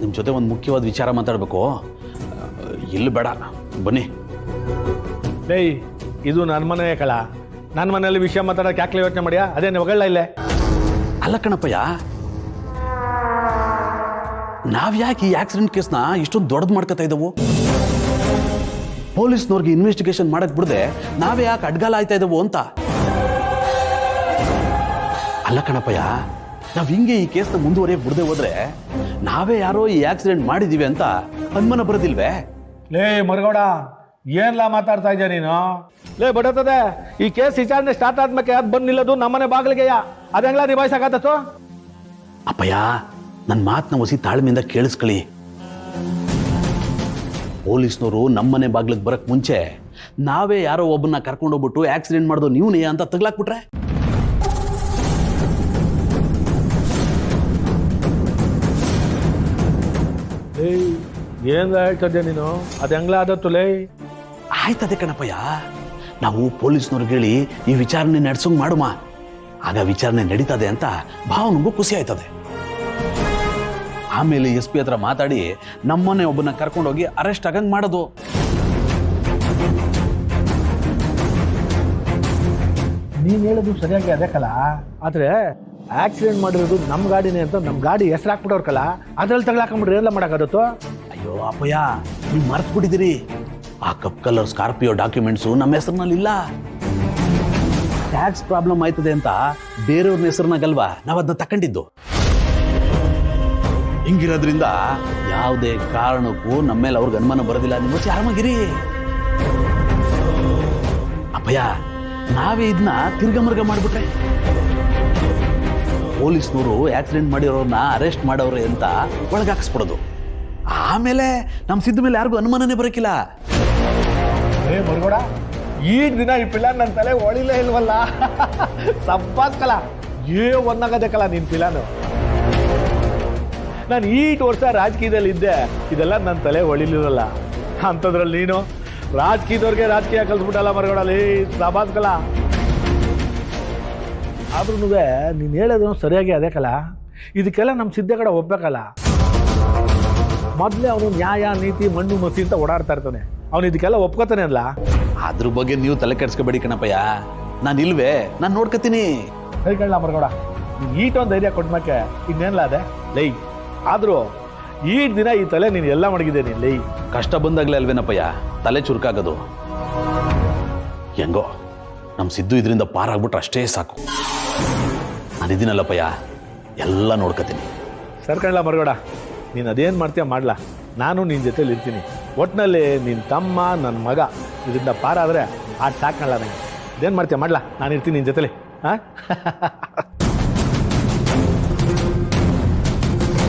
ನಿಮ್ಮ ಜೊತೆ ಒಂದು ಮುಖ್ಯವಾದ ವಿಚಾರ ಮಾತಾಡಬೇಕು. ಇಲ್ಲಿ ಬೇಡ, ಬನ್ನಿ. ಡೇಯ್, ಇದು ನನ್ನ ಮನೆ ಕಳ. ನನ್ನ ಮನೆಯಲ್ಲಿ ವಿಷಯ ಮಾತಾಡೋಕೆ ಯಾಕೆ ಯೋಚನೆ ಮಾಡ್ಯಾ? ಅದೇನು ಹೊಗಳ ಇಲ್ಲೇ? ಅಲ್ಲ ಕಣಪ್ಪಯ್ಯ, ನಾವ್ಯಾಕೆ ಈ ಆಕ್ಸಿಡೆಂಟ್ ಕೇಸ್ನ ಇಷ್ಟೊಂದು ದೊಡ್ಡದು ಮಾಡ್ಕೊತಾ ಇದ್ದವು? ಪೊಲೀಸ್ನವ್ರಿಗೆ ಇನ್ವೆಸ್ಟಿಗೇಷನ್ ಮಾಡಕ್ ಬಿಡದೆ ನಾವೇ ಯಾಕೆ ಅಡ್ಗಾಲ ಆಯ್ತಾ ಇದ್ದವು ಅಂತ. ಅಲ್ಲ ಕಣಪ್ಪಯ್ಯ, ನಾವ್ ಹಿಂಗೆ ಈ ಕೇಸ್ನ ಮುಂದುವರಿಯಕ್ ಬಿಡದೆ ಹೋದ್ರೆ ನಾವೇ ಯಾರೋ ಈ ಆಕ್ಸಿಡೆಂಟ್ ಮಾಡಿದೀವಿ ಅಂತ ಅನುಮಾನ ಬರೋದಿಲ್ವೇ? ಲೇ ಮರಗೌಡ, ಏನ್ಲಾ ಮಾತಾಡ್ತಾ ಇದ್ಯಾ ನೀನು? ಲೇ ಬಡತದೆ, ಈ ಕೇಸ್ ವಿಚಾರಣೆ ಸ್ಟಾರ್ಟ್ ಆದ್ಮೇಲೆ ಅದು ಬಂದು ನಿಲ್ಲೋದು ನಮ್ಮನೆ ಬಾಗಿಲಿಗೆಯ. ಅದೆಂಗ್ಲ ನಿಭಾಯಿಸಕತ್ತೋ? ಅಪ್ಪಯ್ಯ, ನನ್ನ ಮಾತನ್ನ ಹೊಸಿ ತಾಳ್ಮೆಯಿಂದ ಕೇಳಿಸ್ಕೊಳ್ಳಿ. ಪೊಲೀಸ್ನವರು ನಮ್ಮನೆ ಬಾಗ್ಲಿಗೆ ಬರಕ್ ಮುಂಚೆ ನಾವೇ ಯಾರೋ ಒಬ್ಬನ್ನ ಕರ್ಕೊಂಡೋಗ್ಬಿಟ್ಟು ಆಕ್ಸಿಡೆಂಟ್ ಮಾಡೋದು ನೀವನೇ ಅಂತ ತಗ್ಲಾಕ್ಬಿಟ್ರೆ? ಏನ್ ಹೇಳ್ತದ್ಯ ನೀನು? ಅದೆಂಗ್ಲ ಆದತ್ತು ಲೇ? ಆಯ್ತದೆ ಕಣಪ್ಪಯ್ಯ, ನಾವು ಪೊಲೀಸ್ನವ್ರಿಗೆ ಹೇಳಿ ಈ ವಿಚಾರಣೆ ನಡೆಸೋಂಗ್ ಮಾಡುಮ. ಆಗ ವಿಚಾರಣೆ ನಡೀತದೆ ಅಂತ ಭಾವನಿಗೂ ಖುಷಿ ಆಯ್ತದೆ. ಆಮೇಲೆ SP ಹತ್ರ ಮಾತಾಡಿ ನಮ್ಮನೆ ಒಬ್ಬನ ಕರ್ಕೊಂಡೋಗಿ ಅರೆಸ್ಟ್ ಆಗಂಗ್ ಮಾಡೋದು. ನೀನ್ ಹೇಳೋದು ಸರಿಯಾಗಿ ಅದೇ ಕಲ. ಆದ್ರೆ ಆಕ್ಸಿಡೆಂಟ್ ಮಾಡಿರೋದು ನಮ್ಮ ಗಾಡಿನೇ ಅಂತ ನಮ್ಮ ಗಾಡಿ ಹೆಸರು ಹಾಕ್ಬಿಟ್ಟವ್ರ ಕಲ. ಅದ್ರಲ್ಲಿ ತಗೊಳಾಕೊಂಡ್ಬಿಟ್ರೆ ಎಲ್ಲ ಮಾಡೋಕ್ಕಾಗತ್ತೋ? ಅಯ್ಯೋ ಅಪ್ಪಯ್ಯ, ನೀವು ಮರ್ತು ಬಿಟ್ಟಿದ್ದೀರಿ. ಆ ಕಪ್ ಕಲರ್ ಸ್ಕಾರ್ಪಿಯೋ ಡಾಕ್ಯುಮೆಂಟ್ಸು ನಮ್ಮ ಹೆಸರಿನಲ್ಲಿ ಇಲ್ಲ. ಟ್ಯಾಕ್ಸ್ ಪ್ರಾಬ್ಲಮ್ ಆಯ್ತದೆ ಅಂತ ಬೇರೆಯವ್ರನ್ನ ಹೆಸರಿನಾಗಲ್ವಾ ನಾವು ಅದನ್ನ ತಕೊಂಡಿದ್ದು. ಹಿಂಗಿರೋದ್ರಿಂದ ಯಾವುದೇ ಕಾರಣಕ್ಕೂ ನಮ್ಮ ಮೇಲೆ ಅವ್ರಿಗೆ ಅನುಮಾನ ಬರೋದಿಲ್ಲ. ನಿಮ್ಮ ಆರಾಮಾಗಿರಿ ಅಪ್ಪಯ್ಯ. ನಾವೇ ಇದನ್ನ ತಿರ್ಗಮರ್ಗ ಮಾಡ್ಬಿಟ್ರೆ ಪೊಲೀಸ್ನವರು ಆಕ್ಸಿಡೆಂಟ್ ಮಾಡಿರೋರ್ನ ಅರೆಸ್ಟ್ ಮಾಡೋರು ಅಂತ ಒಳಗಾಕಿಸ್ಬಿಡೋದು. ಆಮೇಲೆ ನಮ್ಮ ಸಿದ್ಧ ಮೇಲೆ ಯಾರಿಗೂ ಅನುಮಾನನೇ ಬರೋಕಿಲ್ಲ. ಏ ಮರ್ಗೋಡ, ಈ ದಿನ ಈ ಪಿಲಾನ್ ನನ್ನ ತಲೆ ಹೊಳಿಲೇ ಇಲ್ವಲ್ಲ. ಸಬ್ಬಾಸ್ ಕಲ, ಒಂದಾಗದೆ ಕಲ ನಿನ್ ಪಿಲಾನು. ನಾನು 8 ವರ್ಷ ರಾಜಕೀಯದಲ್ಲಿ ಇದ್ದೆ, ಇದೆಲ್ಲ ನನ್ನ ತಲೆ ಹೊಳಿಲಿರಲ್ಲ. ಅಂಥದ್ರಲ್ಲಿ ನೀನು ರಾಜಕೀಯದವ್ರಿಗೆ ರಾಜಕೀಯ ಕಲ್ಸ್ಬಿಟ್ಟಲ್ಲ ಮರಗೋಡಲ್ಲಿ. ಸಬ್ಬಾಸ್ ಕಲ. ಆದ್ರೂ ನೀನು ಹೇಳೋದು ಸರಿಯಾಗಿ ಅದೇ ಕಲ. ಇದಕ್ಕೆಲ್ಲ ನಮ್ಮ ಸಿದ್ಧ ಕಡೆ ಒಪ್ಪಬೇಕಲ್ಲ. ಮೊದಲೇ ಅವನು ನ್ಯಾಯ ನೀತಿ ಮಣ್ಣು ಮಸಿ ಅಂತ ಓಡಾಡ್ತಾ ಇರ್ತಾನೆ. ಅವನು ಇದಕ್ಕೆಲ್ಲ ಒಪ್ಕೋತಾನೆ ಅಲ್ಲ. ಅದ್ರ ಬಗ್ಗೆ ನೀವು ತಲೆ ಕೆಡ್ಸ್ಕೋಬೇಡಿ ಕಣಪ್ಪಯ್ಯ. ನಾನು ಇಲ್ವೇ, ನಾನು ನೋಡ್ಕೊತೀನಿ. ಹೇಳ್ಕೊಳ್ಳ ಮರಗೋಡ, ನೀನು ಈಟೊಂದು ಧೈರ್ಯ ಕೊಟ್ಮಕ್ಕೆ ಇನ್ನೇನಲ್ಲ ಅದೇ ಲೈ. ಆದ್ರೂ ಈ ದಿನ ಈ ತಲೆ ನೀನು ಎಲ್ಲ ಮಡಗಿದ್ದೇನೆ ಲೈ. ಕಷ್ಟ ಬಂದಾಗ್ಲೇ ಅಲ್ವೇನಪ್ಪಯ್ಯ ತಲೆ ಚುರುಕಾಗೋದು. ಹೆಂಗೋ ನಮ್ಮ ಸಿದ್ದು ಇದರಿಂದ ಪಾರಾಗ್ಬಿಟ್ರೆ ಅಷ್ಟೇ ಸಾಕು. ನಾನಿದ್ದೀನಲ್ಲಪ್ಪಯ್ಯ, ಎಲ್ಲ ನೋಡ್ಕೊತೀನಿ. ಸರ್ಕಳ್ಳ ಮರಗೋಡ, ನೀನು ಅದೇನು ಮಾಡ್ತೀಯ ಮಾಡ್ಲಾ, ನಾನು ನಿನ್ನ ಜೊತೆಲಿ ಇರ್ತೀನಿ. ಒಟ್ಟಿನಲ್ಲಿ ನಿನ್ನ ತಮ್ಮ ನನ್ನ ಮಗ ಇದರಿಂದ ಪಾರಾದರೆ ಆಟ ಸಾಕಲ್ಲ. ನನಗೆ ಅದೇನು ಮಾಡ್ತೀಯ ಮಾಡ್ಲಾ, ನಾನು ಇರ್ತೀನಿ ನಿನ್ನ ಜೊತೆಲಿ. ಹಾಂ